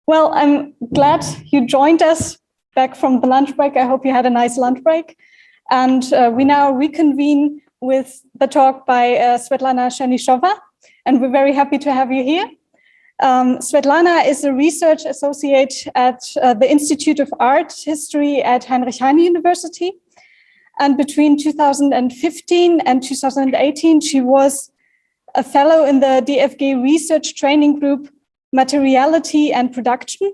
Well, I'm glad you joined us back from the lunch break. I hope you had a nice lunch break. And we now reconvene with the talk by Svetlana Chernyshova, and we're very happy to have you here. Svetlana is a research associate at the Institute of Art History at Heinrich Heine University. And between 2015 and 2018, she was a fellow in the DFG research training group, Materiality and Production.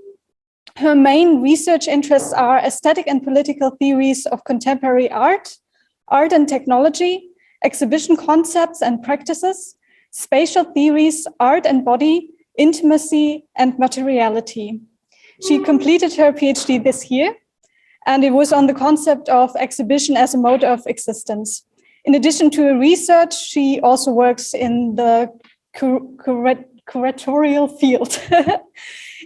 Her main research interests are aesthetic and political theories of contemporary art, art and technology, exhibition concepts and practices, spatial theories, art and body, intimacy, and materiality. She completed her PhD this year, and it was on the concept of exhibition as a mode of existence. In addition to her research, she also works in the curatorial field.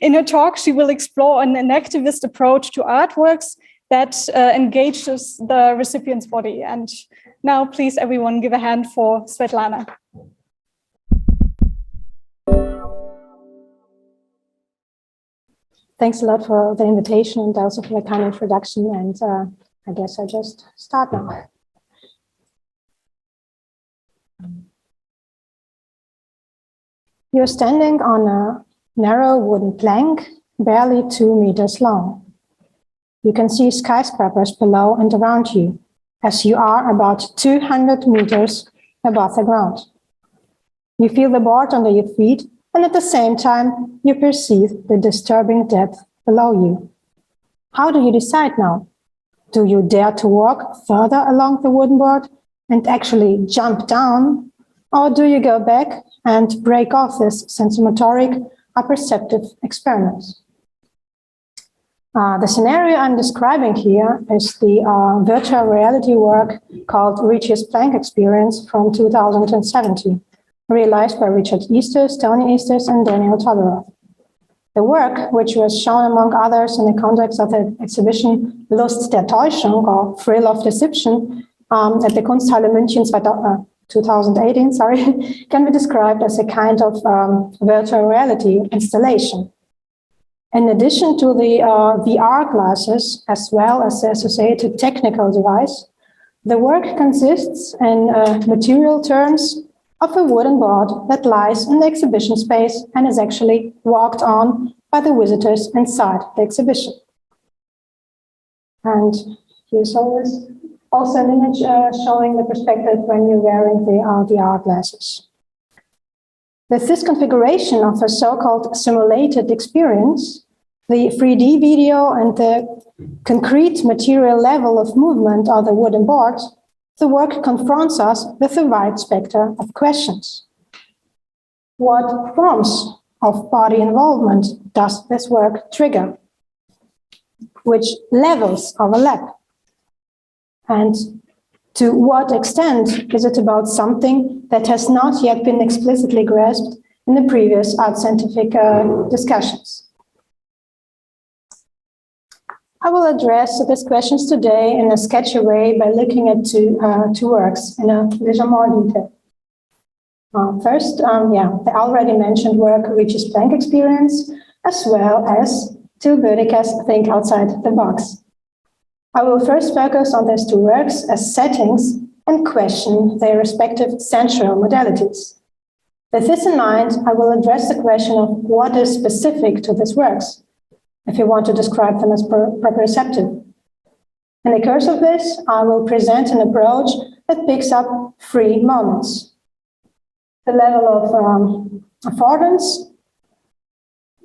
In her talk, she will explore an enactivist approach to artworks that engages the recipient's body. And now, please, everyone, give a hand for Svetlana. Thanks a lot for the invitation and also for the kind introduction. And I guess I just start now. You're standing on a narrow wooden plank, barely 2 meters long. You can see skyscrapers below and around you, as you are about 200 meters above the ground. You feel the board under your feet, and at the same time, you perceive the disturbing depth below you. How do you decide now? Do you dare to walk further along the wooden board and actually jump down? Or do you go back and break off this sensomotoric perceptive experiment? The scenario I'm describing here is the virtual reality work called Ricci's Planck Experience from 2017, realized by Richard Easters, Tony Easters, and Daniel Todorov. The work, which was shown among others in the context of the exhibition Lust der Täuschung, or Thrill of Deception, at the Kunsthalle München 2018, can be described as a kind of virtual reality installation. In addition to the VR glasses, as well as the associated technical device, the work consists in material terms of a wooden board that lies in the exhibition space and is actually walked on by the visitors inside the exhibition. And here's also an image showing the perspective when you're wearing the VR glasses. With this configuration of a so-called simulated experience, the 3D video and the concrete material level of movement of the wooden board, the work confronts us with a wide spectrum of questions. What forms of body involvement does this work trigger? Which levels overlap? And to what extent is it about something that has not yet been explicitly grasped in the previous art scientific discussions? I will address these questions today in a sketchy way by looking at two works in a little more detail. First, the already mentioned work Ricci's Planck Experience, as well as Till Bödecker's Think Outside the Box. I will first focus on these two works as settings and question their respective sensual modalities. With this in mind, I will address the question of what is specific to these works, if you want to describe them as proprioceptive. In the course of this, I will present an approach that picks up 3 moments: the level of affordance,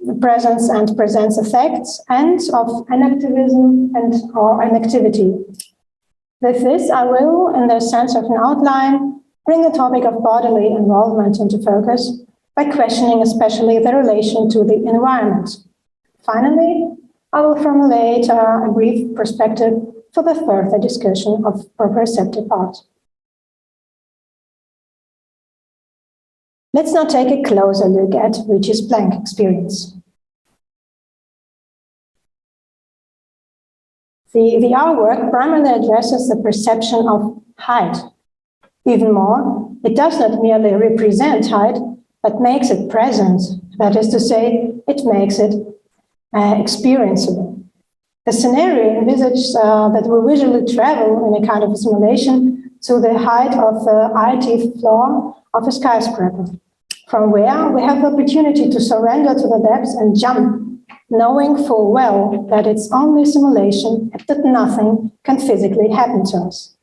the presence and presence effects, and of enactivism or inactivity. With this, I will, in the sense of an outline, bring the topic of bodily involvement into focus by questioning especially the relation to the environment. Finally, I will formulate a brief perspective for the further discussion of proprioceptive art. Let's now take a closer look at Ricci's Planck Experience. The VR work primarily addresses the perception of height. Even more, it does not merely represent height, but makes it present. That is to say, it makes it experienceable. The scenario envisages that we visually travel in a kind of simulation to the height of the 80th floor of a skyscraper, from where we have the opportunity to surrender to the depths and jump, knowing full well that it's only simulation and that nothing can physically happen to us.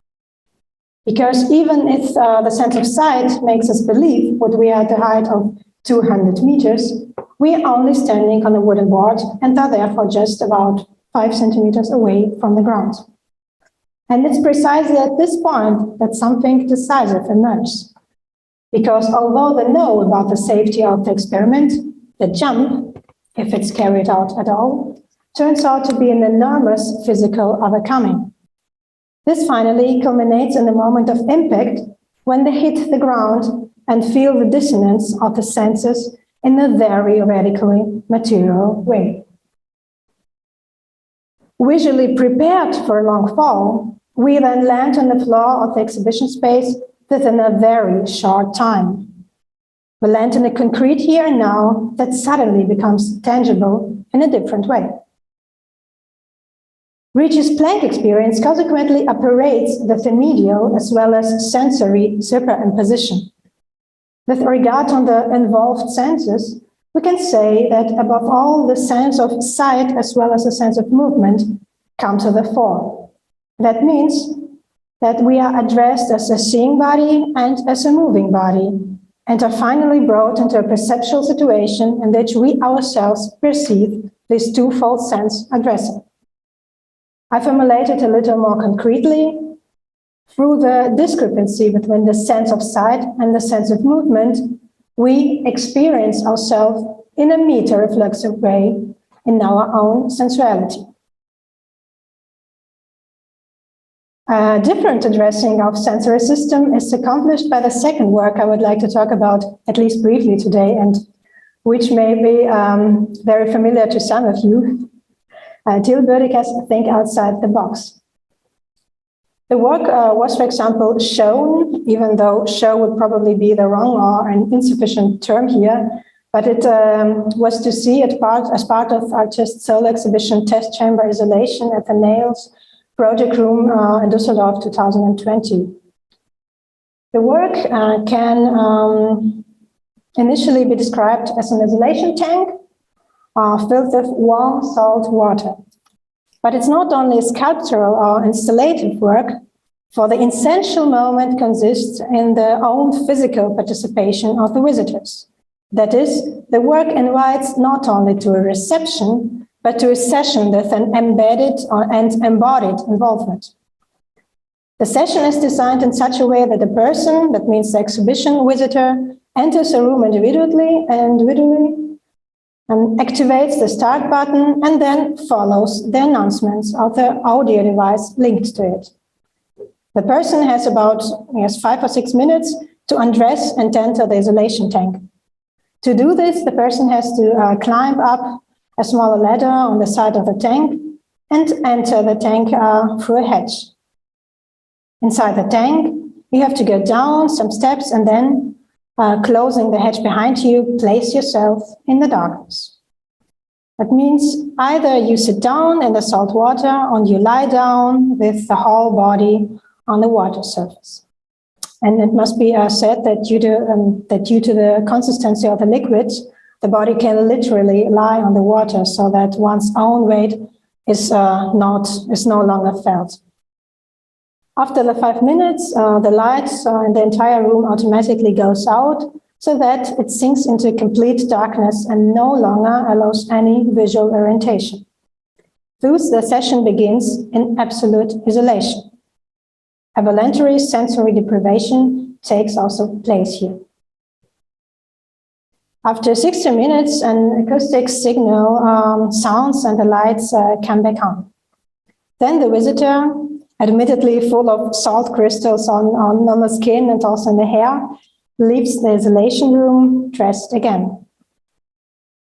Because even if the sense of sight makes us believe that we are at the height of 200 meters, we are only standing on a wooden board and are therefore just about 5 centimeters away from the ground. And it's precisely at this point that something decisive emerges. Because although they know about the safety of the experiment, the jump, if it's carried out at all, turns out to be an enormous physical overcoming. This finally culminates in the moment of impact when they hit the ground and feel the dissonance of the senses in a very radically material way. Visually prepared for a long fall, we then land on the floor of the exhibition space within a very short time. We land in a concrete here and now that suddenly becomes tangible in a different way. Ritchie's Planck experience consequently operates the medial as well as sensory superimposition. With regard to the involved senses, we can say that above all, the sense of sight as well as the sense of movement come to the fore. That means that we are addressed as a seeing body and as a moving body, and are finally brought into a perceptual situation in which we ourselves perceive this twofold sense addressing. I formulate it a little more concretely. Through the discrepancy between the sense of sight and the sense of movement, we experience ourselves in a meta-reflexive way in our own sensuality. A different addressing of sensory system is accomplished by the second work I would like to talk about, at least briefly today, and which may be very familiar to some of you. Till Bödicker's Think Outside the Box. The work was, for example, shown, even though show would probably be the wrong or an insufficient term here, but it was to see it as part of artist solo exhibition Test Chamber Isolation at the Nails Project Room in Düsseldorf 2020. The work can initially be described as an isolation tank filled with warm salt water. But it's not only sculptural or installative work, for the essential moment consists in the own physical participation of the visitors. That is, the work invites not only to a reception, but to a session with an embedded and embodied involvement. The session is designed in such a way that the person, that means the exhibition visitor, enters a room individually and activates the start button and then follows the announcements of the audio device linked to it. The person has about 5 or 6 minutes to undress and enter the isolation tank. To do this, the person has to climb up a smaller ladder on the side of the tank and enter the tank through a hatch. Inside the tank, you have to go down some steps and then, closing the hatch behind you, place yourself in the darkness. That means either you sit down in the salt water or you lie down with the whole body on the water surface. And it must be said that due to the consistency of the liquid, the body can literally lie on the water so that one's own weight is no longer felt. After the 5 minutes, the lights in the entire room automatically goes out so that it sinks into complete darkness and no longer allows any visual orientation. Thus, the session begins in absolute isolation. A voluntary sensory deprivation takes also place here. After 60 minutes, an acoustic signal sounds and the lights come back on. Then the visitor, admittedly full of salt crystals on the skin and also in the hair, leaves the isolation room dressed again.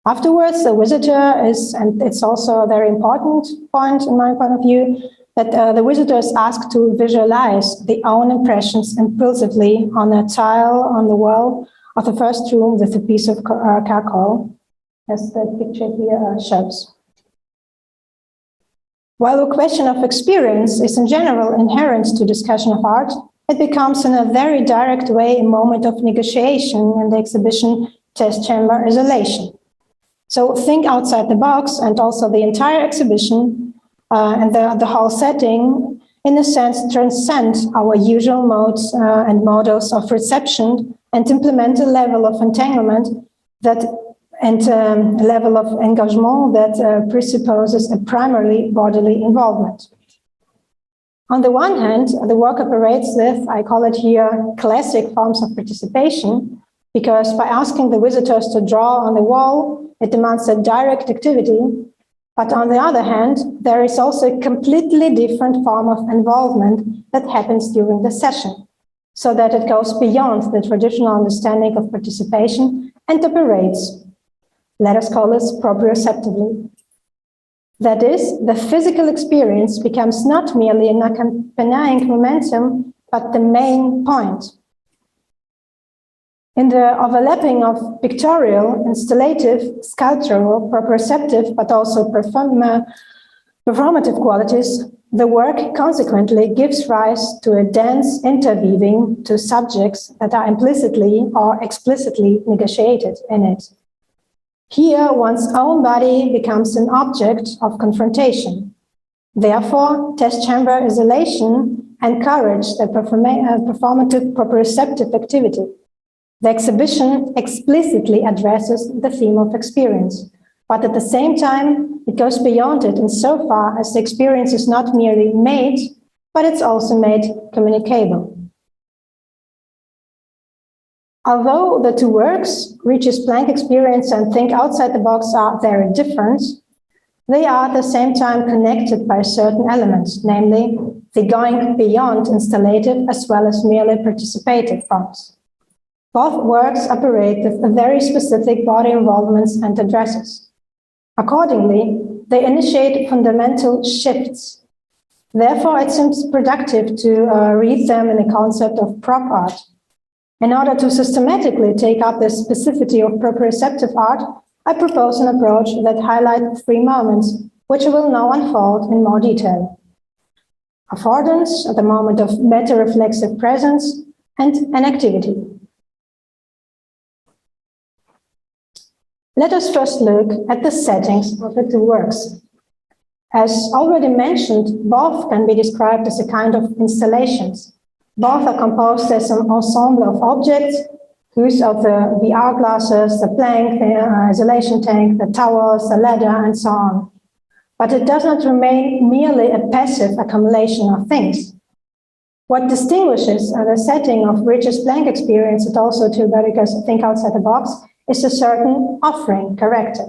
Afterwards, the visitor is, and it's also a very important point in my point of view, that the visitor is asked to visualize the own impressions impulsively on a tile on the wall of the first room with a piece of charcoal, as the picture here shows. While the question of experience is in general inherent to discussion of art, it becomes in a very direct way a moment of negotiation in the exhibition test chamber isolation. So think outside the box, and also the entire exhibition and the whole setting, in a sense, transcend our usual modes and models of reception and implement a level of entanglement that and a level of engagement that presupposes a primarily bodily involvement. On the one hand, the work operates with, I call it here, classic forms of participation, because by asking the visitors to draw on the wall, it demands a direct activity. But on the other hand, there is also a completely different form of involvement that happens during the session, so that it goes beyond the traditional understanding of participation and operates, let us call this proprioceptively. That is, the physical experience becomes not merely an accompanying momentum, but the main point. In the overlapping of pictorial, installative, sculptural, proprioceptive, but also performative qualities, the work consequently gives rise to a dense interweaving to subjects that are implicitly or explicitly negotiated in it. Here, one's own body becomes an object of confrontation. Therefore, test chamber isolation encourages the performative proprioceptive activity. The exhibition explicitly addresses the theme of experience, but at the same time, it goes beyond it insofar as the experience is not merely made, but it's also made communicable. Although the two works, Reach's blank experience and Think Outside the Box, are very different, they are at the same time connected by certain elements, namely the going beyond installative as well as merely participative forms. Both works operate with very specific body involvements and addresses. Accordingly, they initiate fundamental shifts. Therefore, it seems productive to read them in the concept of prop art. In order to systematically take up the specificity of proprioceptive art, I propose an approach that highlights three moments, which I will now unfold in more detail. Affordance, at the moment of meta-reflexive presence, and enactivity. Let us first look at the settings of the two works. As already mentioned, both can be described as a kind of installations. Both are composed as an ensemble of objects, use of the VR glasses, the plank, the isolation tank, the towels, the ladder, and so on. But it does not remain merely a passive accumulation of things. What distinguishes the setting of Reach's blank experience and also to Berica's Think Outside the Box is a certain offering character.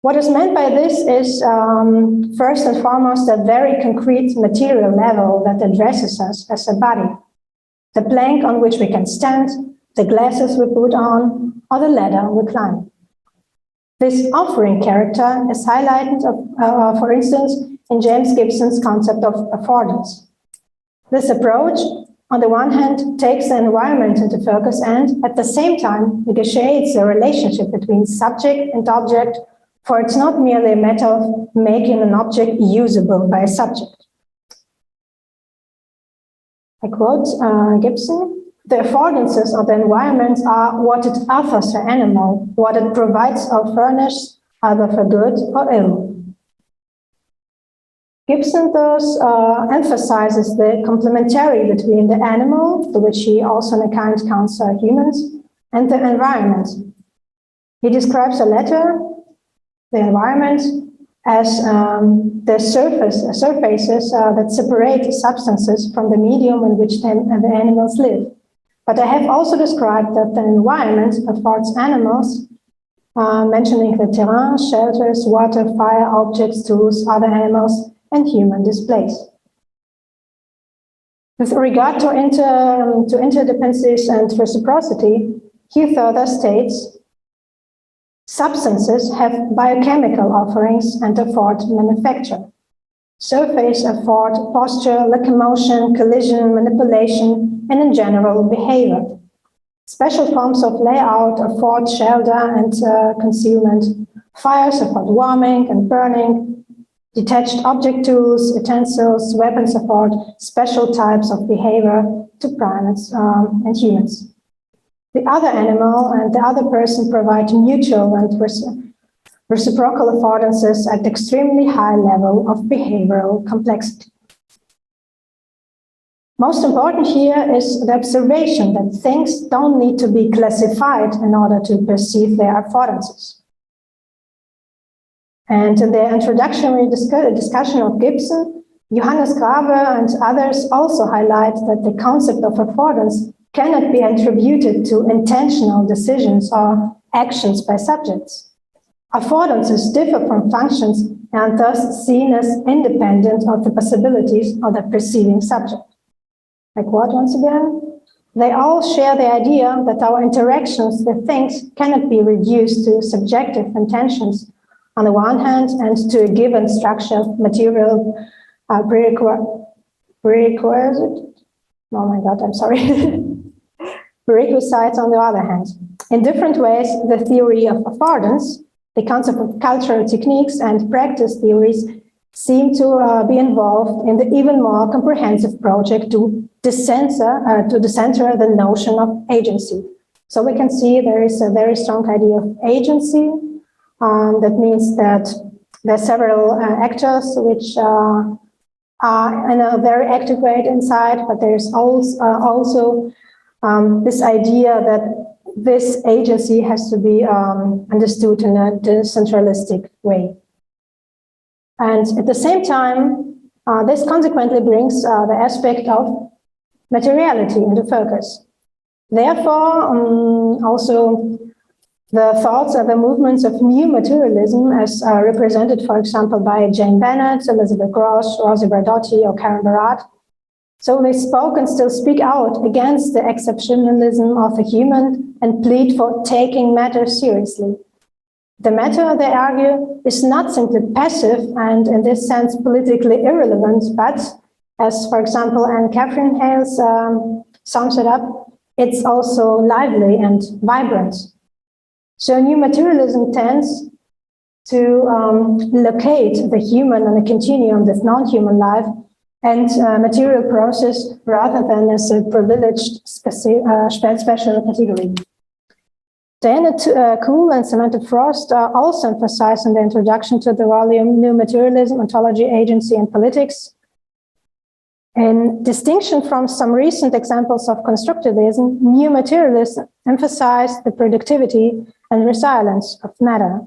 What is meant by this is, first and foremost, a very concrete material level that addresses us as a body. The plank on which we can stand, the glasses we put on, or the ladder we climb. This offering character is highlighted, for instance, in James Gibson's concept of affordance. This approach, on the one hand, takes the environment into focus and, at the same time, negotiates the relationship between subject and object, for it's not merely a matter of making an object usable by a subject. I quote Gibson, "The affordances of the environment are what it offers the animal, what it provides or furnishes, either for good or ill." Gibson thus emphasizes the complementarity between the animal, to which he also in a kind counts humans, and the environment. He describes the latter, the environment, as the surfaces that separate substances from the medium in which the animals live. But I have also described that the environment affords animals, mentioning the terrain, shelters, water, fire, objects, tools, other animals, and human displays. With regard to interdependencies and reciprocity, he further states, substances have biochemical offerings and afford manufacture. Surface afford posture, locomotion, collision, manipulation, and in general behavior. Special forms of layout afford shelter and concealment. Fires afford warming and burning. detached object tools, utensils, weapons support, special types of behavior to primates and humans. The other animal and the other person provide mutual and reciprocal affordances at extremely high level of behavioral complexity. Most important here is the observation that things don't need to be classified in order to perceive their affordances. And in the introductory discussion of Gibson, Johannes Grave and others also highlight that the concept of affordance cannot be attributed to intentional decisions or actions by subjects. Affordances differ from functions and thus seen as independent of the possibilities of the perceiving subject. Like what, once again? They all share the idea that our interactions with things cannot be reduced to subjective intentions on the one hand and to a given structure of material prerequisite. Oh my God, I'm sorry. Prerequisites on the other hand. In different ways, the theory of affordance, the concept of cultural techniques and practice theories seem to be involved in the even more comprehensive project to decenter the notion of agency. So we can see there is a very strong idea of agency. That means that there are several actors which are in a very active way inside, but there's also this idea that this agency has to be understood in a decentralistic way. And at the same time, this consequently brings the aspect of materiality into focus. Therefore, also the thoughts of the movements of new materialism as represented, for example, by Jane Bennett, Elizabeth Grosz, Rosie Bardotti, or Karen Barat. So they spoke and still speak out against the exceptionalism of the human and plead for taking matter seriously. The matter, they argue, is not simply passive and in this sense politically irrelevant, but as, for example, Anne Catherine Hales sums it up, it's also lively and vibrant. So new materialism tends to locate the human on a continuum with non-human life and material process rather than as a privileged special category. Diana Kuhl and Samantha Frost also emphasize in the introduction to the volume New Materialism, Ontology, Agency, and Politics. In distinction from some recent examples of constructivism, new materialists emphasize the productivity and resilience of matter.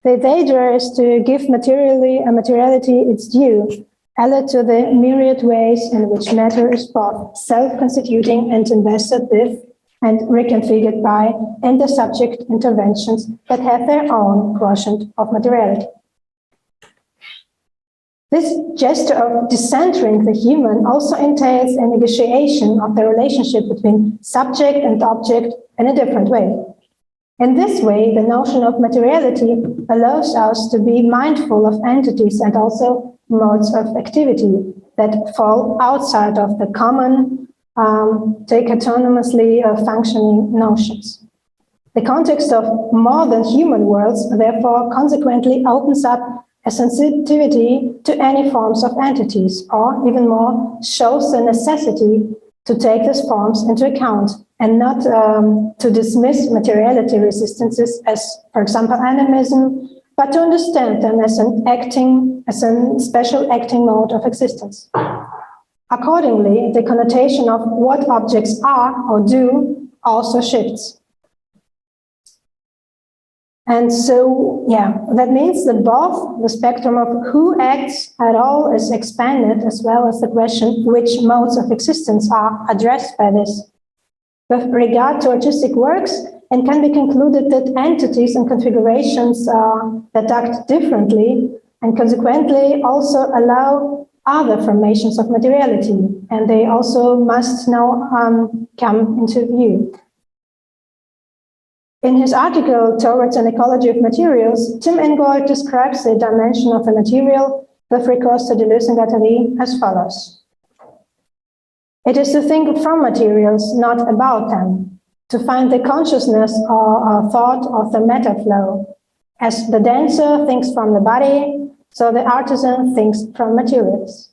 The idea is to give materiality its due, allied to the myriad ways in which matter is both self-constituting and invested with and reconfigured by inter-subject interventions that have their own quotient of materiality. This gesture of decentering the human also entails a negotiation of the relationship between subject and object in a different way. In this way, the notion of materiality allows us to be mindful of entities and also modes of activity that fall outside of the common, take autonomously functioning notions. The context of more than human worlds, therefore, consequently opens up a sensitivity to any forms of entities, or even more, shows the necessity to take these forms into account and not to dismiss materiality resistances as, for example, animism, but to understand them as a special acting mode of existence. Accordingly, the connotation of what objects are or do also shifts. And so, that means that both the spectrum of who acts at all is expanded, as well as the question which modes of existence are addressed by this. With regard to artistic works, it can be concluded that entities and configurations that act differently and consequently also allow other formations of materiality, and they also must now come into view. In his article, Towards an Ecology of Materials, Tim Ingold describes the dimension of a material with recourse to Deleuze and Guattari as follows. It is to think from materials, not about them, to find the consciousness or thought of the matter flow. As the dancer thinks from the body, So the artisan thinks from materials.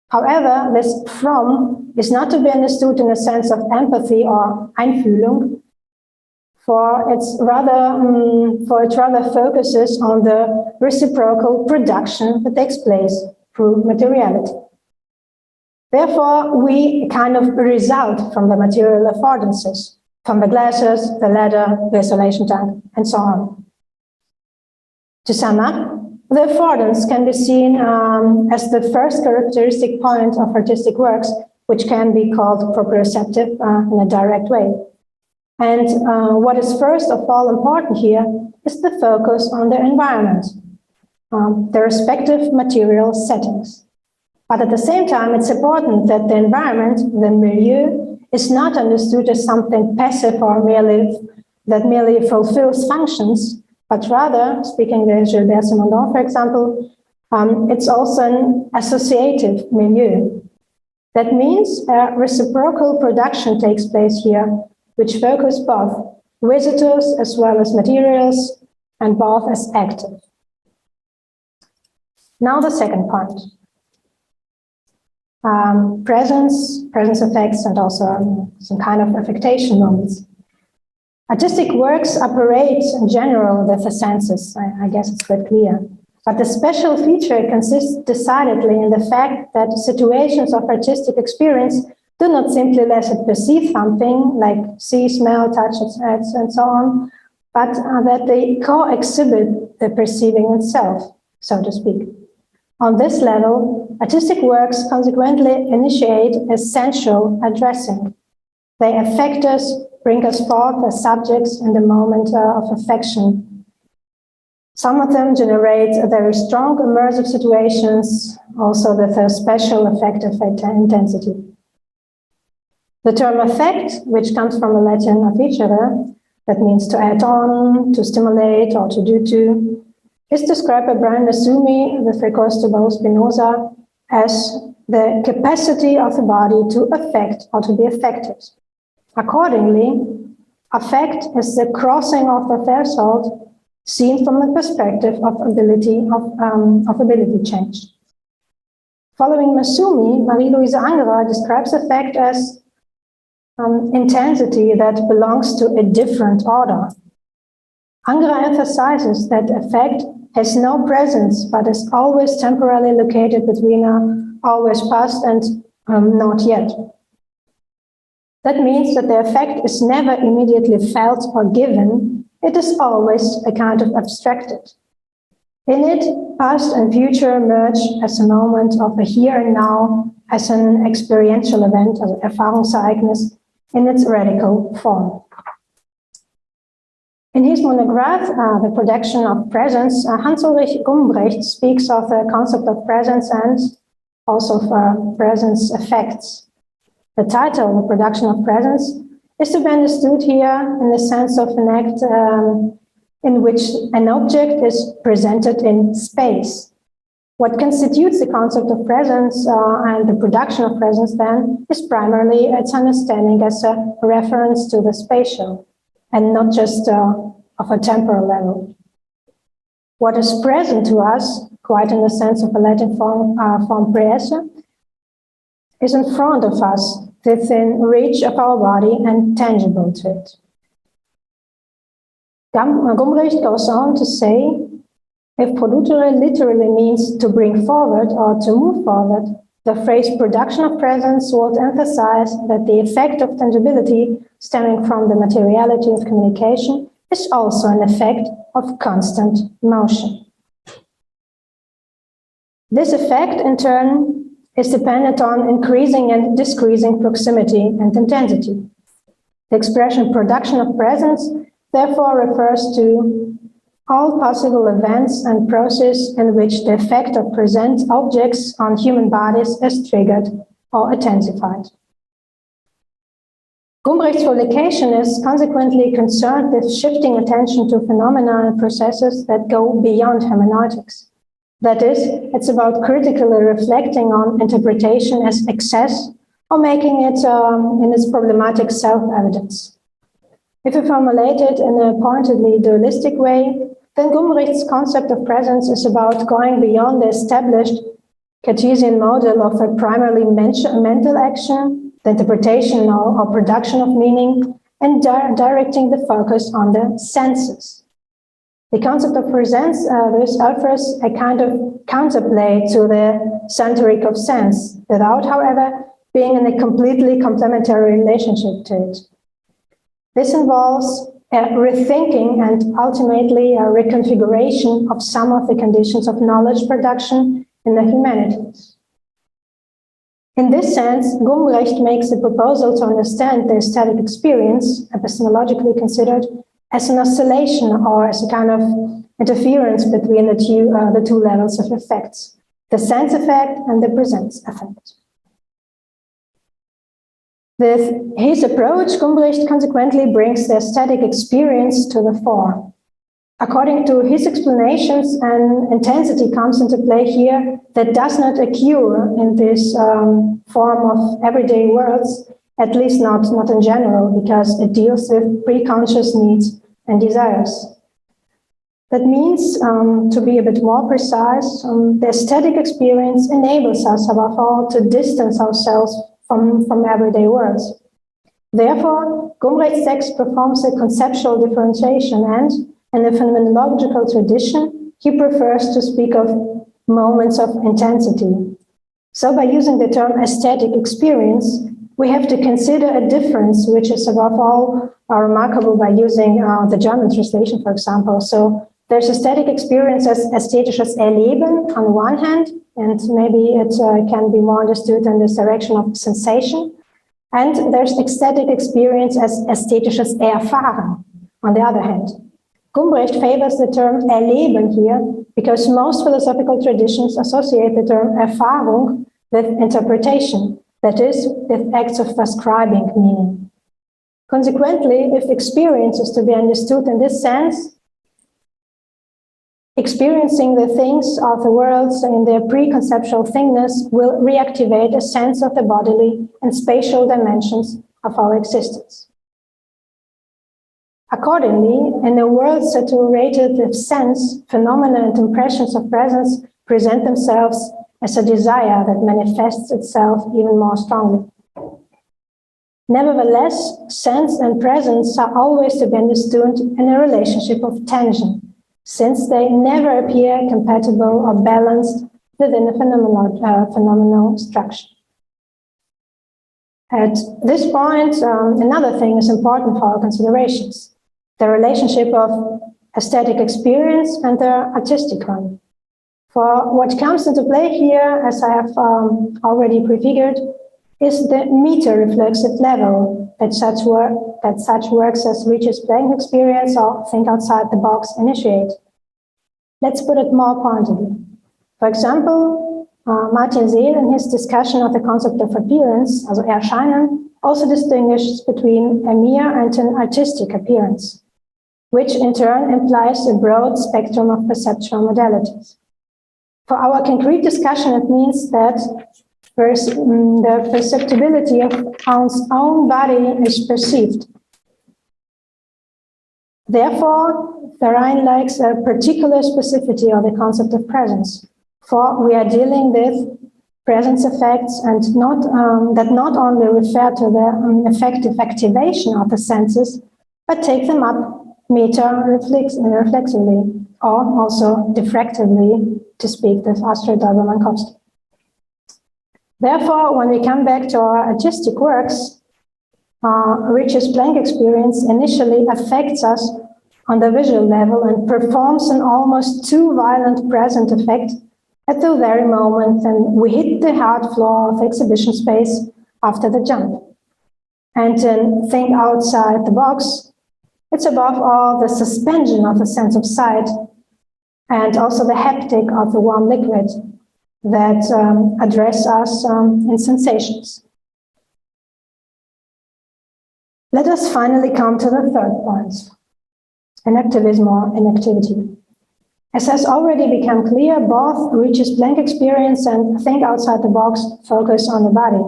However, this from is not to be understood in a sense of empathy or Einfühlung, for it rather focuses on the reciprocal production that takes place through materiality. Therefore, we kind of result from the material affordances, from the glasses, the ladder, the isolation tank, and so on. To sum up, the affordance can be seen as the first characteristic point of artistic works, which can be called proprioceptive in a direct way. And what is first of all important here is the focus on the environment, the respective material settings. But at the same time, it's important that the environment, the milieu, is not understood as something passive or merely fulfills functions, but rather, speaking with Gilbert Simondon, for example, it's also an associative milieu. That means a reciprocal production takes place here, which focus both visitors as well as materials, and both as active. Now the second point. Presence effects, and also some kind of affectation moments. Artistic works operate in general with the senses, I guess it's quite clear. But the special feature consists decidedly in the fact that situations of artistic experience do not simply let it perceive something, like see, smell, touch, and so on, but that they co-exhibit the perceiving itself, so to speak. On this level, artistic works consequently initiate essential addressing. They affect us, bring us forth as subjects in the moment of affection. Some of them generate very strong immersive situations, also with a special affective intensity. The term affect, which comes from the Latin afficere, that means to add on, to stimulate, or to do to, is described by Brian Massumi with recourse to both Spinoza as the capacity of the body to affect or to be affected. Accordingly, affect is the crossing of the threshold seen from the perspective of ability change. Following Massumi, Marie-Louise Angerer describes affect as intensity that belongs to a different order. Angerer emphasizes that affect has no presence, but is always temporarily located between always past and not yet. That means that the effect is never immediately felt or given. It is always a kind of abstracted. In it, past and future merge as a moment of a here and now, as an experiential event, as an Erfahrungsereignis, in its radical form. In his monograph, The Production of Presence, Hans-Ulrich Gumbrecht speaks of the concept of presence and also of presence effects. The title, The Production of Presence, is to be understood here in the sense of an act in which an object is presented in space. What constitutes the concept of presence and the production of presence then is primarily its understanding as a reference to the spatial and not just of a temporal level. What is present to us, quite in the sense of a Latin form praese, is in front of us, within reach of our body and tangible to it. Gumbrecht goes on to say, if produrre literally means to bring forward or to move forward, the phrase production of presence would emphasize that the effect of tangibility stemming from the materiality of communication is also an effect of constant motion. This effect, in turn, is dependent on increasing and decreasing proximity and intensity. The expression production of presence therefore refers to all possible events and processes in which the effect of present objects on human bodies is triggered or intensified. Gumbrecht's publication is consequently concerned with shifting attention to phenomena and processes that go beyond hermeneutics. That is, it's about critically reflecting on interpretation as excess or making it in its problematic self-evidence. If we formulate it in a pointedly dualistic way, then Gumbricht's concept of presence is about going beyond the established Cartesian model of a primarily mental action, the interpretation or production of meaning, and directing the focus on the senses. The concept of presence this offers a kind of counterplay to the centric of sense, without, however, being in a completely complementary relationship to it. This involves a rethinking and ultimately a reconfiguration of some of the conditions of knowledge production in the humanities. In this sense, Gumbricht makes a proposal to understand the aesthetic experience, epistemologically considered, as an oscillation or as a kind of interference between the two levels of effects, the sense effect and the presence effect. With his approach, Gumbricht consequently brings the aesthetic experience to the fore. According to his explanations, an intensity comes into play here that does not occur in this form of everyday worlds, at least not in general, because it deals with pre-conscious needs and desires. That means, to be a bit more precise, the aesthetic experience enables us, above all, to distance ourselves from everyday worlds. Therefore, Gumbricht's text performs a conceptual differentiation and, in the phenomenological tradition, he prefers to speak of moments of intensity. So by using the term aesthetic experience, we have to consider a difference, which is above all remarkable by using the German translation, for example. So there's aesthetic experience as ästhetisches Erleben on one hand, and maybe it can be more understood in this direction of sensation. And there's aesthetic experience as ästhetisches Erfahren on the other hand. Gumbricht favors the term Erleben here because most philosophical traditions associate the term Erfahrung with interpretation, that is, with acts of ascribing meaning. Consequently, if experience is to be understood in this sense, experiencing the things of the world in their pre-conceptual thingness will reactivate a sense of the bodily and spatial dimensions of our existence. Accordingly, in a world saturated with sense, phenomena and impressions of presence present themselves as a desire that manifests itself even more strongly. Nevertheless, sense and presence are always to be understood in a relationship of tension, since they never appear compatible or balanced within a phenomenal structure. At this point, another thing is important for our considerations: the relationship of aesthetic experience and the artistic one. For what comes into play here, as I have already prefigured, is the meta-reflexive level that such works as Reach's playing experience or think outside the box initiate. Let's put it more pointedly. For example, Martin Seel, in his discussion of the concept of appearance, also Erscheinen, also distinguishes between a mere and an artistic appearance, which in turn implies a broad spectrum of perceptual modalities. For our concrete discussion, it means that the perceptibility of one's own body is perceived. Therefore, Therein likes a particular specificity of the concept of presence, for we are dealing with presence effects and that not only refer to the effective activation of the senses, but take them up meta-reflexively, or also diffractively, to speak with Astrid Dolber-Mankowski. Therefore, when we come back to our artistic works, Reach's blank experience initially affects us on the visual level and performs an almost too violent present effect at the very moment when we hit the hard floor of exhibition space after the jump. And in Think Outside the Box, it's above all the suspension of the sense of sight and also the haptic of the warm liquid that address us in sensations. Let us finally come to the third point, enactivism or inactivity. As has already become clear, both Reach's blank experience and Think Outside the Box focus on the body.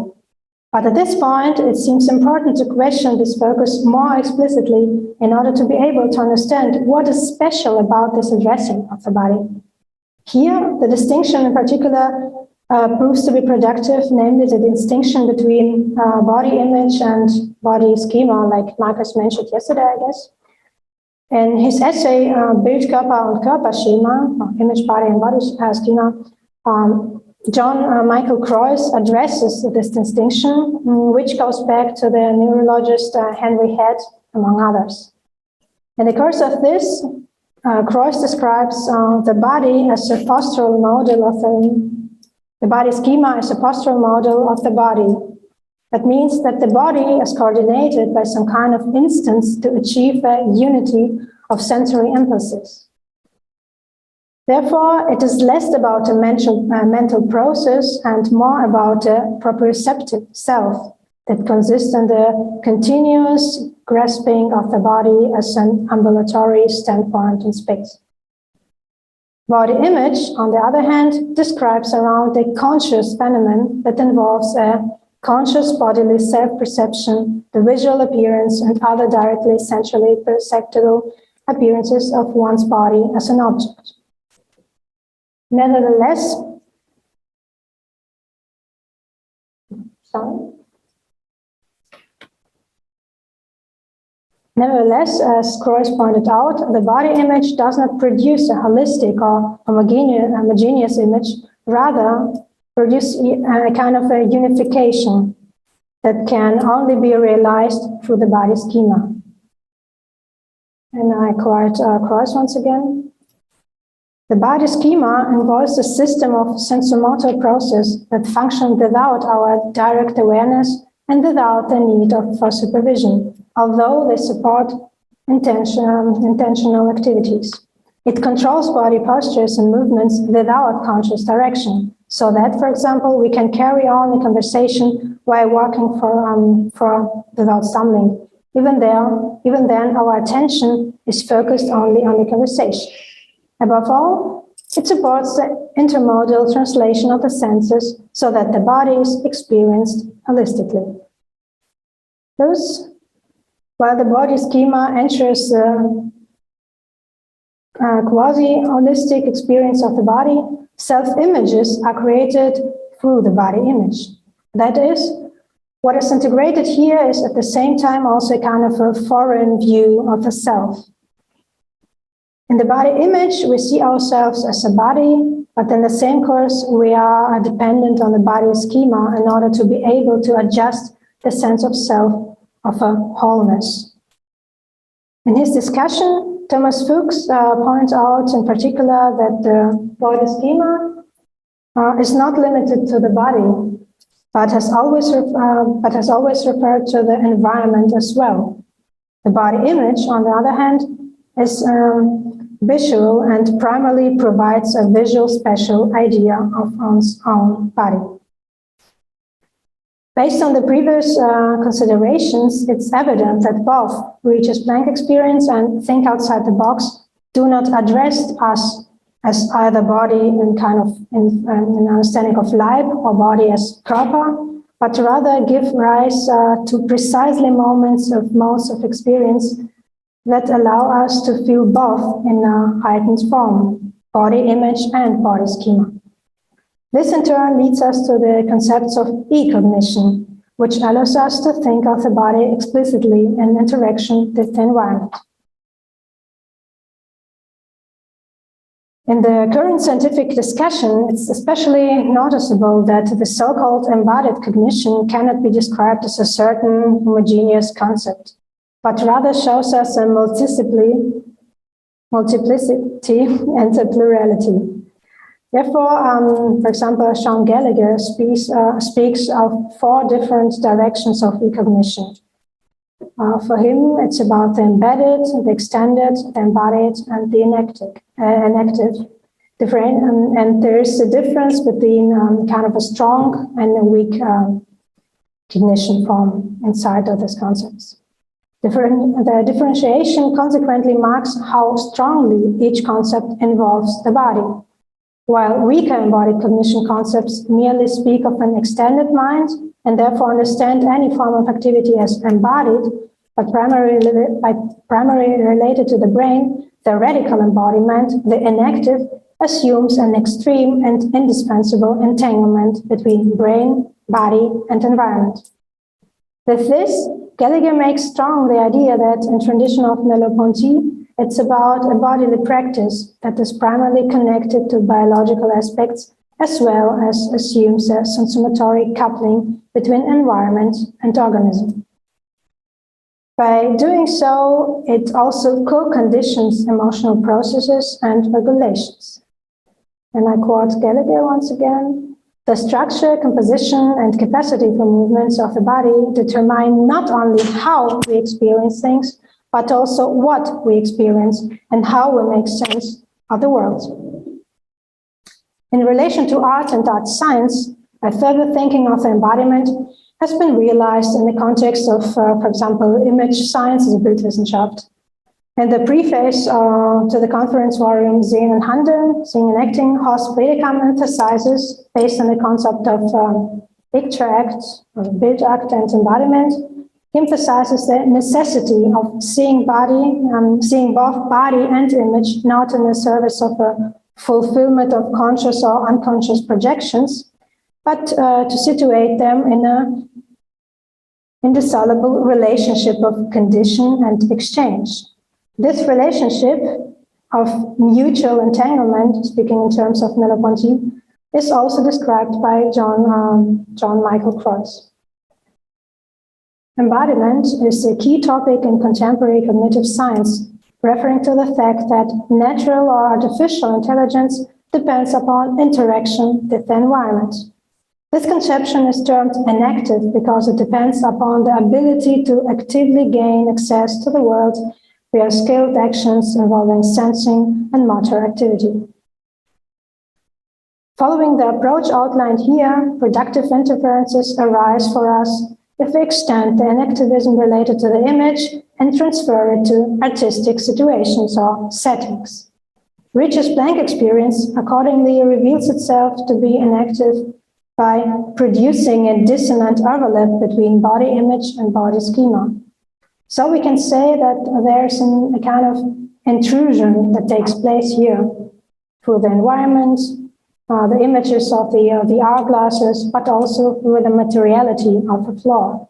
But at this point, it seems important to question this focus more explicitly in order to be able to understand what is special about this addressing of the body. Here, the distinction in particular proves to be productive, namely the distinction between body image and body schema, like Marcus mentioned yesterday, I guess. In his essay, Bild, Körper und Körperschema, Image, Body and Body Schema, John Michael Croix addresses this distinction, which goes back to the neurologist Henry Head, among others. In the course of this, Croix describes the body as a postural model of the body schema as a postural model of the body. That means that the body is coordinated by some kind of instance to achieve a unity of sensory impulses. Therefore, it is less about a mental process and more about a proprioceptive self that consists in the continuous grasping of the body as an ambulatory standpoint in space. Body image, on the other hand, describes around a conscious phenomenon that involves a conscious bodily self-perception, the visual appearance, and other directly sensually perceptible appearances of one's body as an object. Nevertheless, as Croix pointed out, the body image does not produce a holistic or homogeneous image, rather produce a kind of a unification that can only be realized through the body schema. And I quote Croix once again. The body schema involves a system of sensomotor processes that function without our direct awareness and without the need for supervision, although they support intentional activities. It controls body postures and movements without conscious direction, so that, for example, we can carry on a conversation while walking without stumbling. Even then, our attention is focused only on the conversation. Above all, it supports the intermodal translation of the senses so that the body is experienced holistically. Thus, while the body schema ensures the quasi-holistic experience of the body, self-images are created through the body image. That is, what is integrated here is at the same time also a kind of a foreign view of the self. In the body image, we see ourselves as a body, but in the same course, we are dependent on the body schema in order to be able to adjust the sense of self of a wholeness. In his discussion, Thomas Fuchs points out in particular that the body schema is not limited to the body, but has always referred to the environment as well. The body image, on the other hand, is visual and primarily provides a visual spatial idea of one's own body. Based on the previous considerations, it's evident that both Reacher's blank experience and think outside the box do not address us as either body in kind of in understanding of Leib or body as Körper, but rather give rise to precisely modes of experience that allow us to feel both in a heightened form, body image and body schema. This in turn leads us to the concepts of e-cognition, which allows us to think of the body explicitly in interaction with the environment. In the current scientific discussion, it's especially noticeable that the so-called embodied cognition cannot be described as a certain homogeneous concept, but rather shows us a multiplicity and a plurality. Therefore, for example, Sean Gallagher speaks of 4 different directions of e-cognition. For him, it's about the embedded, the extended, the embodied, and the enactive. And there is a difference between kind of a strong and a weak cognition form inside of these concepts. The differentiation consequently marks how strongly each concept involves the body, while weaker embodied cognition concepts merely speak of an extended mind and therefore understand any form of activity as embodied, but primarily related to the brain, the radical embodiment, the enactive, assumes an extreme and indispensable entanglement between brain, body, and environment. With this, Gallagher makes strong the idea that in tradition of Merleau-Ponty, it's about a bodily practice that is primarily connected to biological aspects, as well as assumes a sensumatory coupling between environment and organism. By doing so, it also co-conditions emotional processes and regulations. And I quote Gallagher once again: "The structure, composition, and capacity for movements of the body determine not only how we experience things, but also what we experience and how we make sense of the world." In relation to art and art science, a further thinking of the embodiment has been realized in the context of, for example, image science as a Bildwissenschaft. In the preface to the conference volume Sehen und Handeln, Seeing and Acting, Horst Bredekam emphasizes, based on the concept of picture act, or build act and embodiment, he emphasizes the necessity of seeing both body and image not in the service of a fulfillment of conscious or unconscious projections, but to situate them in an indissoluble relationship of condition and exchange. This relationship of mutual entanglement, speaking in terms of Merleau-Ponty, is also described by John Michael Kreuz. Embodiment is a key topic in contemporary cognitive science, referring to the fact that natural or artificial intelligence depends upon interaction with the environment. This conception is termed enactive because it depends upon the ability to actively gain access to the world via skilled actions involving sensing and motor activity. Following the approach outlined here, productive interferences arise for us if we extend the enactivism related to the image and transfer it to artistic situations or settings. Ritsch's blank experience accordingly reveals itself to be enactive by producing a dissonant overlap between body image and body schema. So we can say that there's a kind of intrusion that takes place here through the environment, the images of the hourglasses, but also through the materiality of the floor.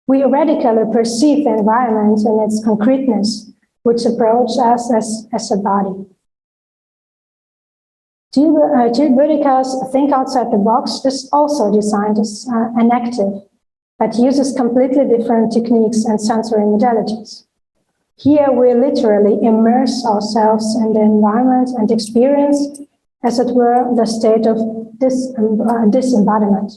We radically perceive the environment and its concreteness, which approach us as a body. Gilles Boedicker's Think Outside the Box is also designed as enactive, but uses completely different techniques and sensory modalities. Here we literally immerse ourselves in the environment and experience, as it were, the state of disembodiment.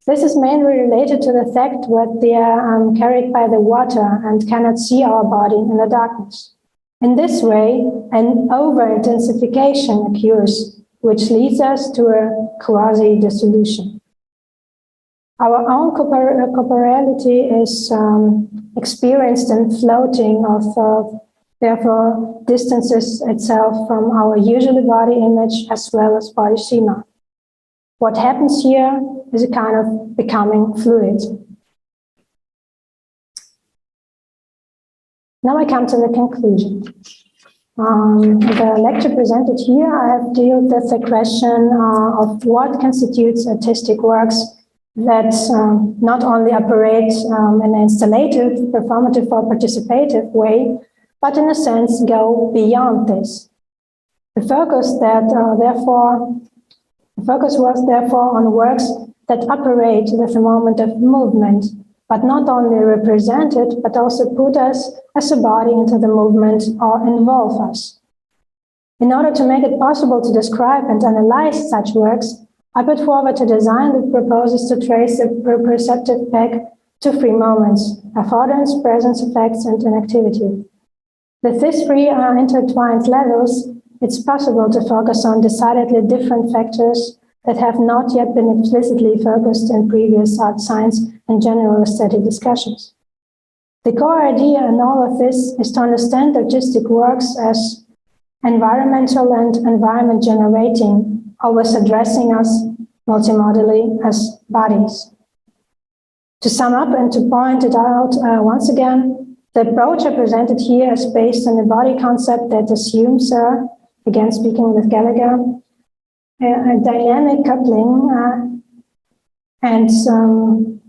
This is mainly related to the fact that they are carried by the water and cannot see our body in the darkness. In this way, an over-intensification occurs, which leads us to a quasi-dissolution. Our own corporeality is experienced in floating of therefore distances itself from our usual body image as well as body schema. What happens here is a kind of becoming fluid. Now I come to the conclusion. The lecture presented here, I have dealt with the question of what constitutes artistic works that not only operate in an installative, performative, or participative way, but in a sense go beyond this. The focus was therefore on works that operate with a moment of movement, but not only represent it, but also put us as a body into the movement or involve us. In order to make it possible to describe and analyze such works, I put forward a design that proposes to trace the proprioceptive back to three moments: affordance, presence effects, and inactivity. With these three intertwined levels, it's possible to focus on decidedly different factors that have not yet been explicitly focused in previous art science and general aesthetic discussions. The core idea in all of this is to understand artistic works as environmental and environment generating, always addressing us multimodally as bodies. To sum up and to point it out once again, the approach I presented here is based on a body concept that assumes, again speaking with Gallagher, a dynamic coupling and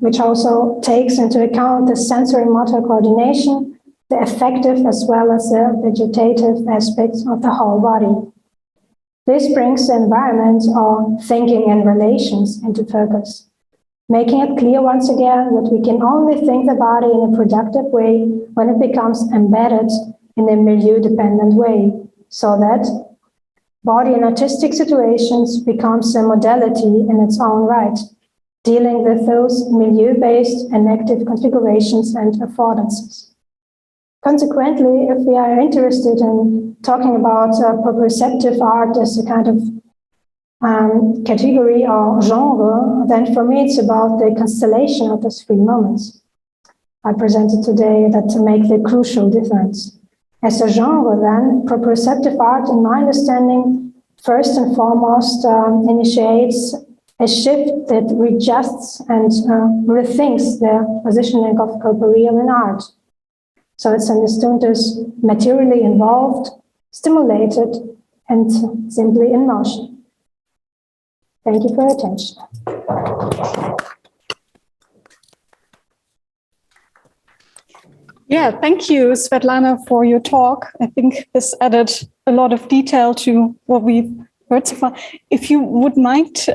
which also takes into account the sensory-motor coordination, the affective as well as the vegetative aspects of the whole body. This brings the environment or thinking and relations into focus, making it clear once again that we can only think the body in a productive way when it becomes embedded in a milieu-dependent way, so that body in artistic situations becomes a modality in its own right, dealing with those milieu-based enactive configurations and affordances. Consequently, if we are interested in talking about proprioceptive art as a kind of category or genre, then for me it's about the constellation of those three moments I presented today that make the crucial difference. As a genre, then, proprioceptive art, in my understanding, first and foremost initiates a shift that readjusts and rethinks the positioning of corporeal in art. So it's understood as materially involved, stimulated, and simply in motion. Thank you for your attention. Yeah, thank you, Svetlana, for your talk. I think this added a lot of detail to what we've heard so far. If you would mind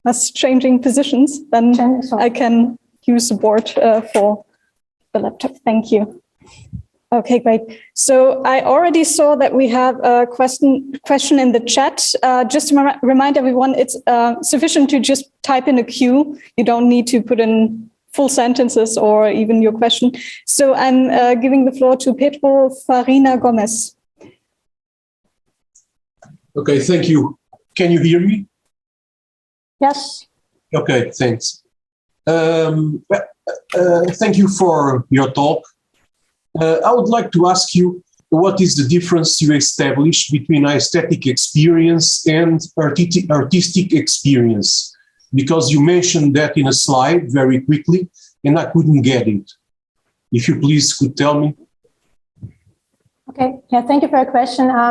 us changing positions, then I can use the board for the laptop. Thank you. Okay, great. So I already saw that we have a question in the chat. Just to remind everyone, it's sufficient to just type in a Q. You don't need to put in full sentences or even your question. So I'm giving the floor to Pedro Farina Gomez. Okay, thank you. Can you hear me? Yes. Okay, thanks. Thank you for your talk. I would like to ask you, what is the difference you established between aesthetic experience and artistic experience? Because you mentioned that in a slide very quickly, and I couldn't get it. If you please could tell me. Okay, yeah, thank you for your question. I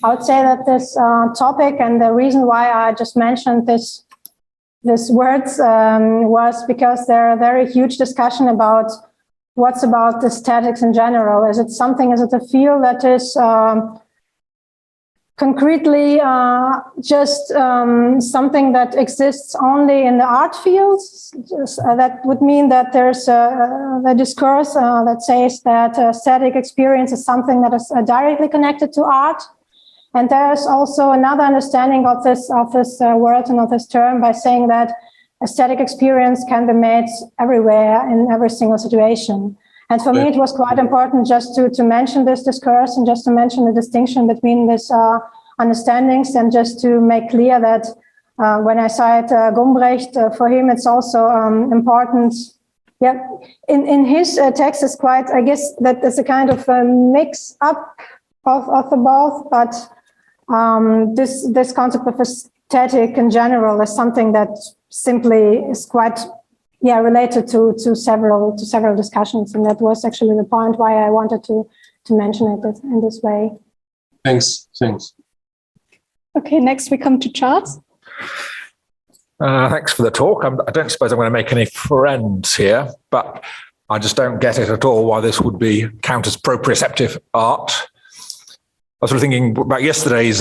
would say that this topic and the reason why I just mentioned this words was because there are very huge discussion about what's about aesthetics in general. Is it a field that is concretely just something that exists only in the art fields? That would mean that there's the discourse that says that aesthetic experience is something that is directly connected to art. And there's also another understanding of this word and of this term by saying that aesthetic experience can be made everywhere in every single situation. And for me, it was quite important just to mention this discourse and just to mention the distinction between these understandings, and just to make clear that when I cite Gumbrecht, for him, it's also important. Yeah, in his text is quite, I guess, that is a kind of a mix up of the both, but this concept of aesthetic in general is something that simply is quite related to several discussions, and that was actually the point why I wanted to mention it in this way. Thanks. Okay, next we come to Charles. Thanks for the talk. I don't suppose I'm going to make any friends here, but I just don't get it at all why this would be count as proprioceptive art. I was sort of thinking about yesterday's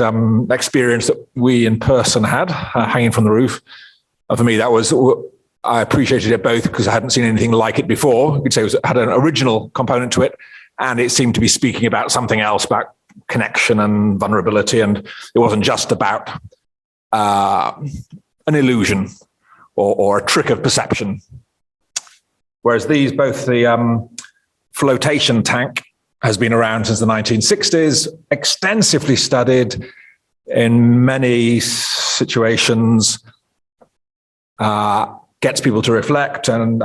experience that we in person had, hanging from the roof. And for me, I appreciated it both because I hadn't seen anything like it before. You could say it had an original component to it, and it seemed to be speaking about something else, about connection and vulnerability. And it wasn't just about an illusion or a trick of perception. Whereas both the flotation tank has been around since the 1960s, extensively studied in many situations, gets people to reflect and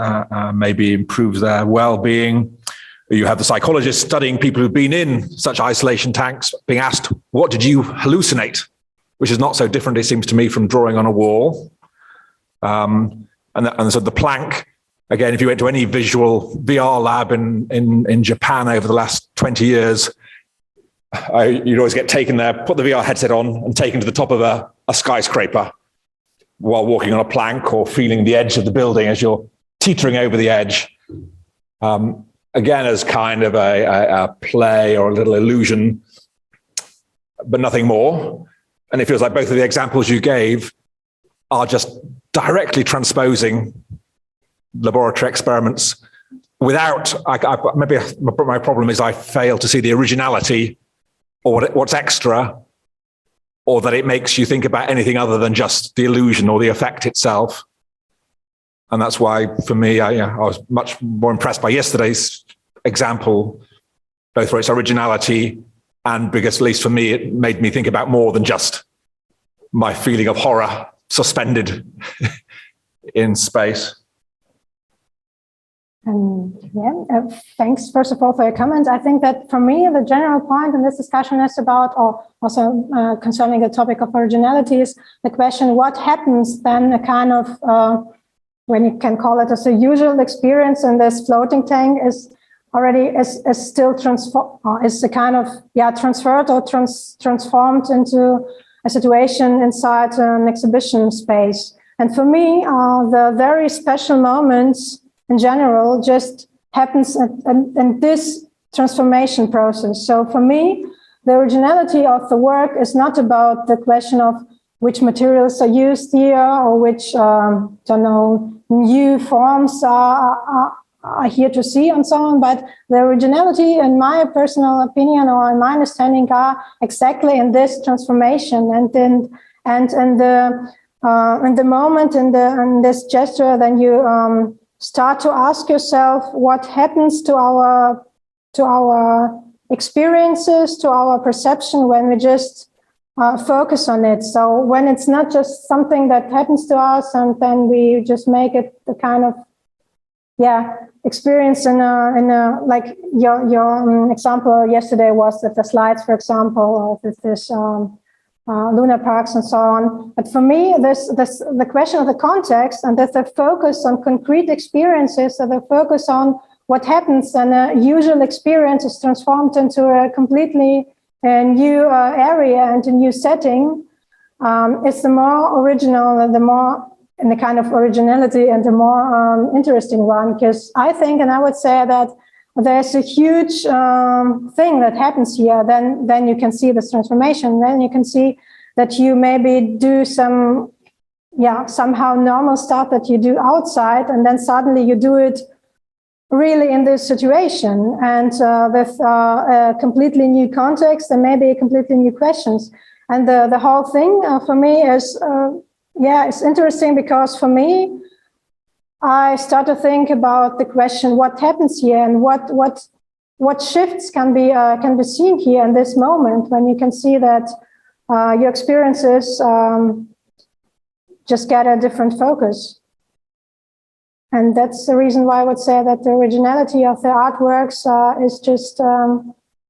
maybe improves their well-being. You have the psychologists studying people who've been in such isolation tanks, being asked, what did you hallucinate? Which is not so different, it seems to me, from drawing on a wall. And so the Planck again, if you went to any visual VR lab in Japan over the last 20 years, you'd always get taken there, put the VR headset on and taken to the top of a skyscraper while walking on a plank or feeling the edge of the building as you're teetering over the edge. Again, as kind of a play or a little illusion, but nothing more. And it feels like both of the examples you gave are just directly transposing laboratory experiments without, maybe my problem is I fail to see the originality or what's extra, or that it makes you think about anything other than just the illusion or the effect itself. And that's why, for me, I was much more impressed by yesterday's example, both for its originality and because, at least for me, it made me think about more than just my feeling of horror suspended in space. Thanks, first of all, for your comments. I think that for me, the general point in this discussion is about, or also concerning the topic of originality, is the question, what happens then, a kind of, when you can call it as a usual experience in this floating tank is already is still is a kind of transferred or transformed into a situation inside an exhibition space. And for me, the very special moments in general just happens in this transformation process. So for me, the originality of the work is not about the question of which materials are used here or which, new forms are here to see and so on. But the originality, in my personal opinion or in my understanding, are exactly in this transformation and in the moment, in this gesture, then you start to ask yourself what happens to our experiences, to our perception when we just focus on it. So when it's not just something that happens to us and then we just make it the kind of experience in a like your example yesterday was that the slides, for example, of this lunar parks and so on. But for me, the question of the context and that the focus on concrete experiences, so the focus on what happens when a usual experience is transformed into a completely new area and a new setting, is the more original and the more in the kind of originality and the more interesting one. Because I think, and I would say that there's a huge thing that happens here. Then you can see this transformation. Then you can see that you maybe do some, somehow normal stuff that you do outside, and then suddenly you do it really in this situation and with a completely new context and maybe completely new questions. And the whole thing for me is, it's interesting because for me, I start to think about the question, what happens here and what shifts can be seen here in this moment when you can see that your experiences just get a different focus. And that's the reason why I would say that the originality of the artworks is just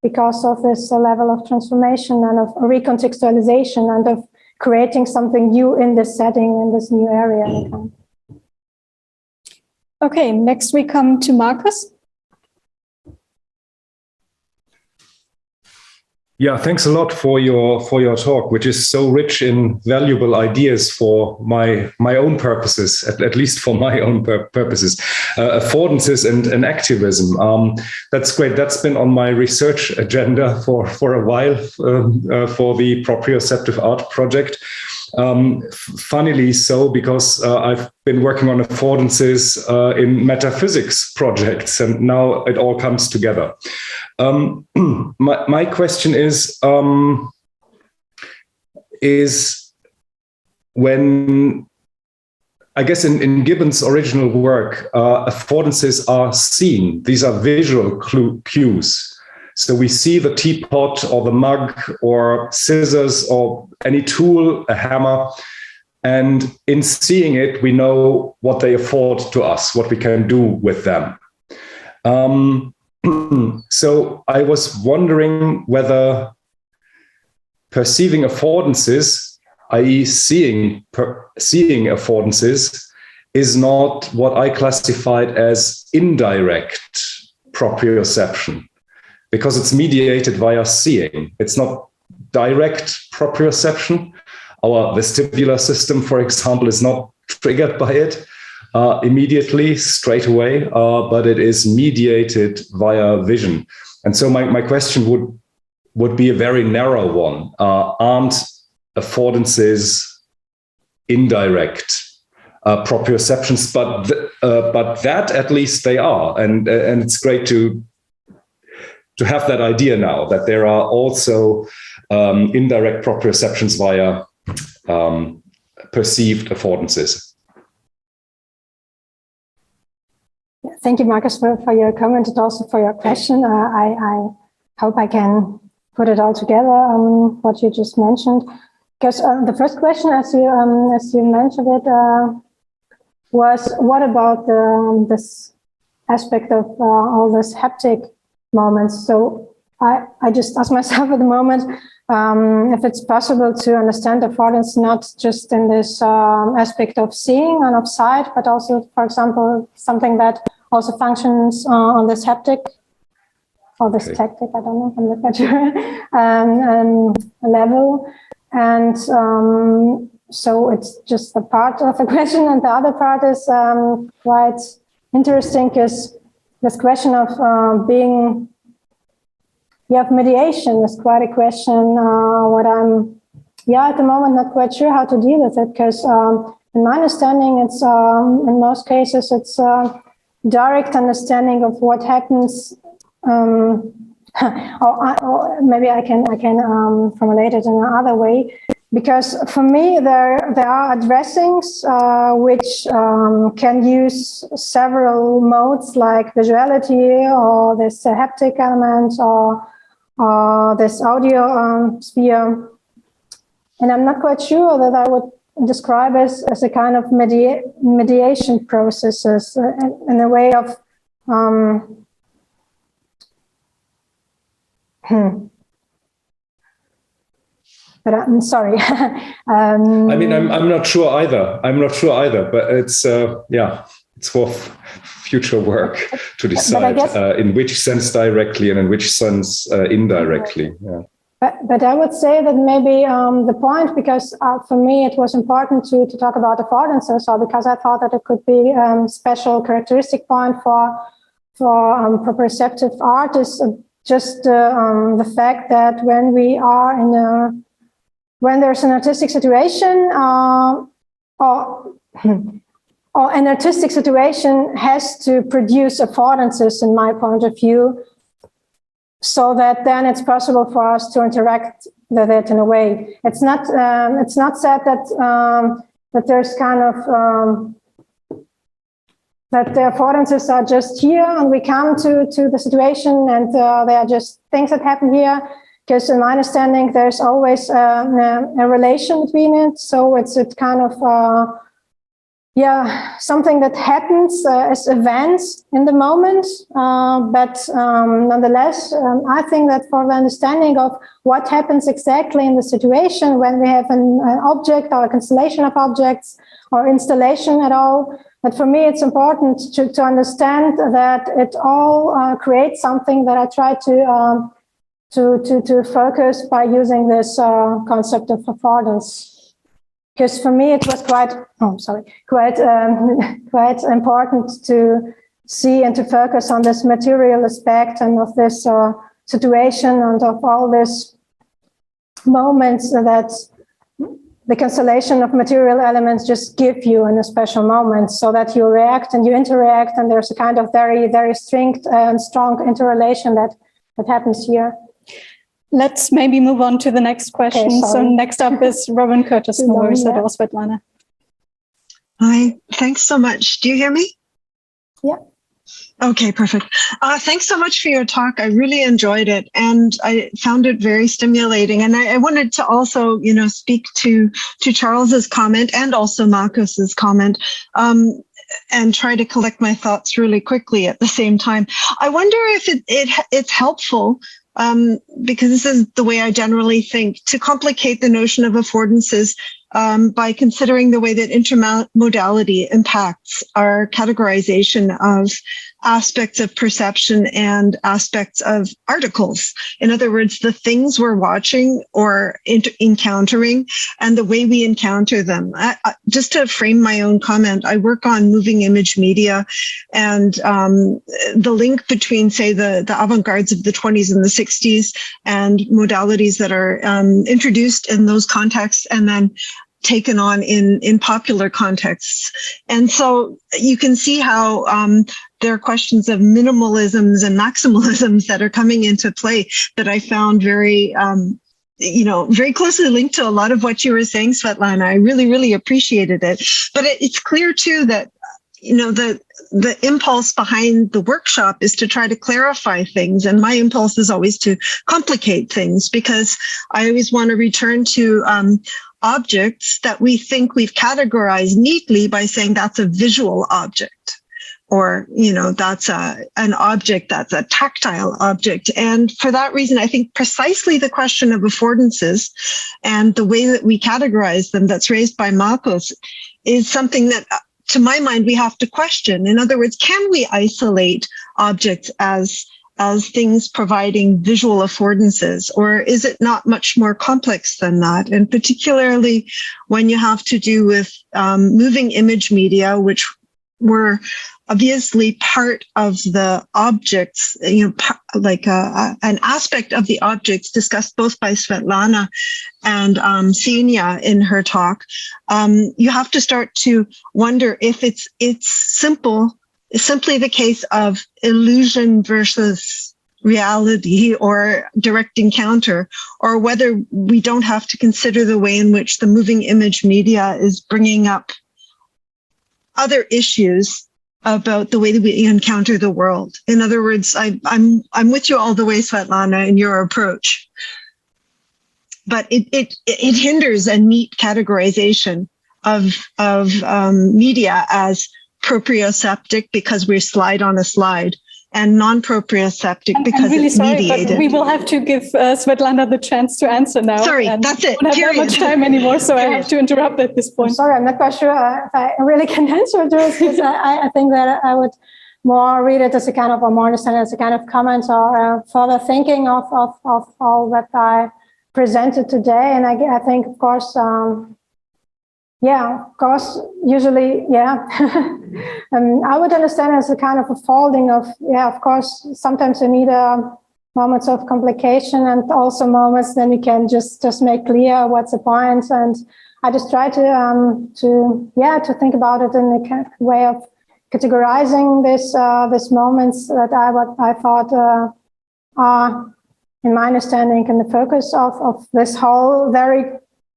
because of this level of transformation and of recontextualization and of creating something new in this setting, in this new area. Okay, next we come to Marcus. Yeah, thanks a lot for your talk, which is so rich in valuable ideas for my own purposes, at least for my own purposes. Affordances and activism. That's great. That's been on my research agenda for a while for the Proprioceptive art project. Funnily so, because I've been working on affordances in metaphysics projects, and now it all comes together. My question is when, I guess in Gibbon's original work, affordances are seen. These are visual cues. So we see the teapot or the mug or scissors or any tool, a hammer, and in seeing it, we know what they afford to us, what we can do with them. So I was wondering whether perceiving affordances, i.e. seeing affordances, is not what I classified as indirect proprioception, because it's mediated via seeing. It's not direct proprioception. Our vestibular system, for example, is not triggered by it immediately, straight away, but it is mediated via vision. And so my question would be a very narrow one. Aren't affordances indirect proprioceptions? But that at least they are, and it's great to have that idea now that there are also indirect proprioceptions via perceived affordances. Thank you, Marcus, for your comment and also for your question. I hope I can put it all together, what you just mentioned. Because the first question, as you mentioned it, was what about this aspect of all this haptic moments? So I just asked myself at the moment if it's possible to understand affordance not just in this aspect of seeing and of sight, but also, for example, something that also functions on this haptic or this tactic, I don't know, I'm not quite sure, level. And so it's just a part of the question. And the other part is quite interesting, is this question of being, of mediation is quite a question. What I'm, at the moment, not quite sure how to deal with it, because in my understanding, it's in most cases, it's direct understanding of what happens. Or maybe I can formulate it in another way, because for me there are addressings which can use several modes, like visuality or this haptic element or this audio sphere, and I'm not quite sure that I would describe as a kind of mediation processes in a way of But I'm sorry. I mean, I'm not sure either. But it's it's for future work to decide in which sense directly and in which sense indirectly. Yeah. But I would say that maybe the point, because for me it was important to talk about affordances, or because I thought that it could be a special characteristic point for proprioceptive art, is just the fact that when we are when there's an artistic situation, or an artistic situation has to produce affordances, in my point of view, so that then it's possible for us to interact with it in a way. It's not said that there's kind of that the affordances are just here and we come to the situation and they are just things that happen here. Because in my understanding, there's always a relation between it. So it's kind of something that happens as events in the moment. But nonetheless, I think that for the understanding of what happens exactly in the situation when we have an object or a constellation of objects or installation at all, but for me, it's important to understand that it all creates something that I try to focus by using this concept of affordance. Because for me, it was quite important to see and to focus on this material aspect and of this situation and of all these moments that the constellation of material elements just give you in a special moment, so that you react and you interact, and there's a kind of very, very strict and strong interrelation that happens here. Let's maybe move on to the next question. Okay, so next up is Robin Curtis from Svetlana. Hi, thanks so much. Do you hear me? Yeah. Okay, perfect. Thanks so much for your talk. I really enjoyed it, and I found it very stimulating. And I wanted to also, speak to Charles's comment and also Marcus's comment, and try to collect my thoughts really quickly at the same time. I wonder if it's helpful, because this is the way I generally think, to complicate the notion of affordances by considering the way that intermodality impacts our categorization of aspects of perception and aspects of articles. In other words, the things we're watching or encountering and the way we encounter them. Just to frame my own comment, I work on moving image media, and the link between, say, the avant-gardes of the 20s and the 60s and modalities that are introduced in those contexts and then taken on in popular contexts. And so you can see how there are questions of minimalisms and maximalisms that are coming into play that I found very, very closely linked to a lot of what you were saying, Svetlana. I really, really appreciated it. But it's clear too that, the impulse behind the workshop is to try to clarify things. And my impulse is always to complicate things, because I always want to return to objects that we think we've categorized neatly by saying that's a visual object, or, that's an object, that's a tactile object. And for that reason, I think precisely the question of affordances and the way that we categorize them that's raised by Marcos is something that, to my mind, we have to question. In other words, can we isolate objects as things providing visual affordances, or is it not much more complex than that? And particularly when you have to do with moving image media, which were obviously part of the objects, like an aspect of the objects discussed both by Svetlana and Xenia in her talk. You have to start to wonder if it's simply the case of illusion versus reality or direct encounter, or whether we don't have to consider the way in which the moving image media is bringing up other issues about the way that we encounter the world. In other words, I'm with you all the way, Svetlana, in your approach, but it hinders a neat categorization of media as proprioceptive because we slide on a slide, and non-proprioceptive because I'm really it's sorry, mediated. but we will have to give Svetlana the chance to answer now. Sorry, that's it. We don't have that much time anymore, so I have to interrupt at this point. I'm sorry, I'm not quite sure if I really can answer this, because I think that I would more read it as a kind of, or more understand it as a kind of comment or further thinking of all that I presented today. And I think, of course, usually, I would understand it as a kind of a folding of, of course, sometimes you need moments of complication and also moments then you can just make clear what's the point. And I just try to think about it in a kind of way of categorizing these moments that I thought are, in my understanding, in the focus of this whole very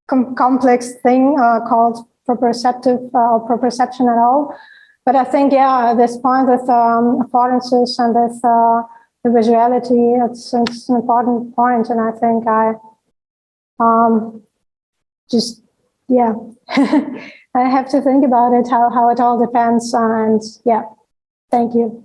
complex thing called proprioceptive or proprioception at all. But I think, this point with affordances and with the visuality, it's an important point. And I think I have to think about it, how it all depends. And thank you.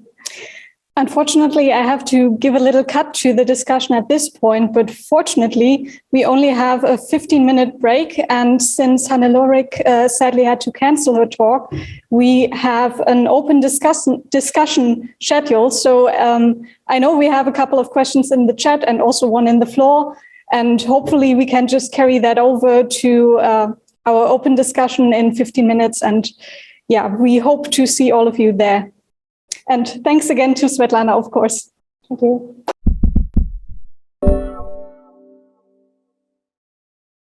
Unfortunately, I have to give a little cut to the discussion at this point, but fortunately, we only have a 15-minute break. And since Hannelore sadly had to cancel her talk, we have an open discussion schedule. So I know we have a couple of questions in the chat and also one in the floor. And hopefully we can just carry that over to our open discussion in 15 minutes. And we hope to see all of you there. And thanks again to Svetlana, of course. Thank you.